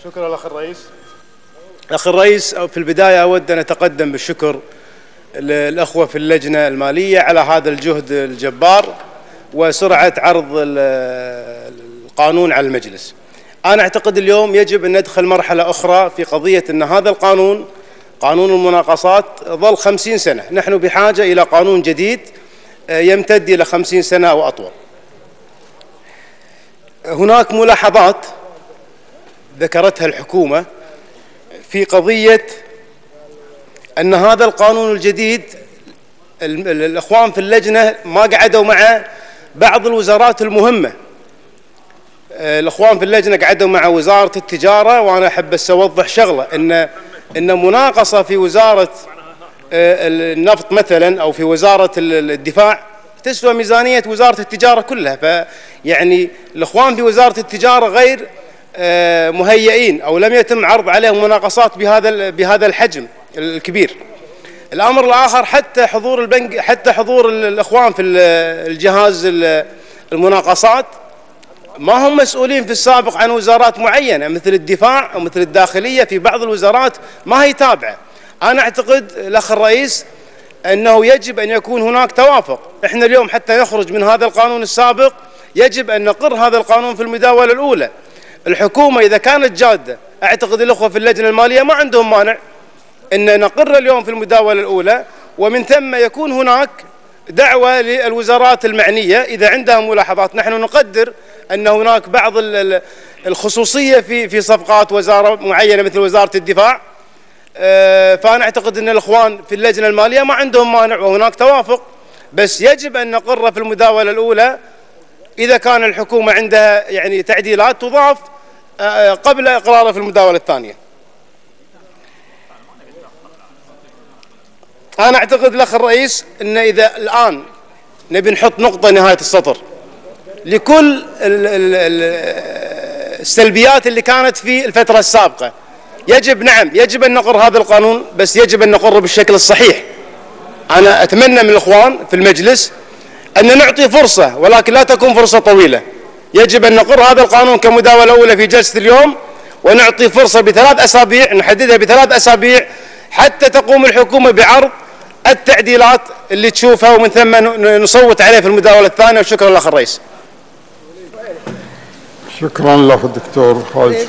شكرا الأخ الرئيس. أخ الرئيس، في البداية أود أن أتقدم بالشكر للأخوة في اللجنة المالية على هذا الجهد الجبار وسرعة عرض القانون على المجلس. أنا أعتقد اليوم يجب أن ندخل مرحلة أخرى في قضية أن هذا القانون، قانون المناقصات، ظل 50 سنة. نحن بحاجة إلى قانون جديد يمتد إلى 50 سنة أو أطول. هناك ملاحظات ذكرتها الحكومة في قضية أن هذا القانون الجديد الإخوان في اللجنة ما قعدوا مع بعض الوزارات المهمة. الإخوان في اللجنة قعدوا مع وزارة التجارة، وأنا أحب بس أوضح شغلة، إن مناقصة في وزارة النفط مثلا أو في وزارة الدفاع تسوى ميزانية وزارة التجارة كلها. فيعني الإخوان في وزارة التجارة غير مهيئين أو لم يتم عرض عليهم مناقصات بهذا الحجم الكبير. الأمر الآخر، حتى حضور الإخوان في الجهاز المناقصات ما هم مسؤولين في السابق عن وزارات معينة مثل الدفاع أو مثل الداخلية. في بعض الوزارات ما هي تابعة. أنا أعتقد الأخ الرئيس أنه يجب أن يكون هناك توافق. إحنا اليوم حتى نخرج من هذا القانون السابق يجب أن نقر هذا القانون في المداولة الأولى. الحكومة إذا كانت جادة، أعتقد الأخوة في اللجنة المالية ما عندهم مانع أن نقر اليوم في المداولة الأولى، ومن ثم يكون هناك دعوة للوزارات المعنية إذا عندها ملاحظات. نحن نقدر أن هناك بعض الخصوصية في صفقات وزارة معينة مثل وزارة الدفاع، فأنا أعتقد أن الإخوان في اللجنة المالية ما عندهم مانع وهناك توافق، بس يجب أن نقر في المداولة الأولى. إذا كان الحكومة عندها يعني تعديلات تضاف قبل إقراره في المداولة الثانية. أنا أعتقد الأخ الرئيس أن إذا الآن نبي نحط نقطة نهاية السطر لكل السلبيات اللي كانت في الفترة السابقة، يجب أن نقر هذا القانون، بس يجب أن نقره بالشكل الصحيح. أنا أتمنى من الإخوان في المجلس أن نعطي فرصة، ولكن لا تكون فرصة طويلة. يجب أن نقر هذا القانون كمداولة أولى في جلسة اليوم، ونعطي فرصة ب3 أسابيع، نحددها ب3 أسابيع حتى تقوم الحكومة بعرض التعديلات اللي تشوفها، ومن ثم نصوت عليه في المداولة الثانية. وشكرا لك الرئيس. شكرا لك الدكتور خالد.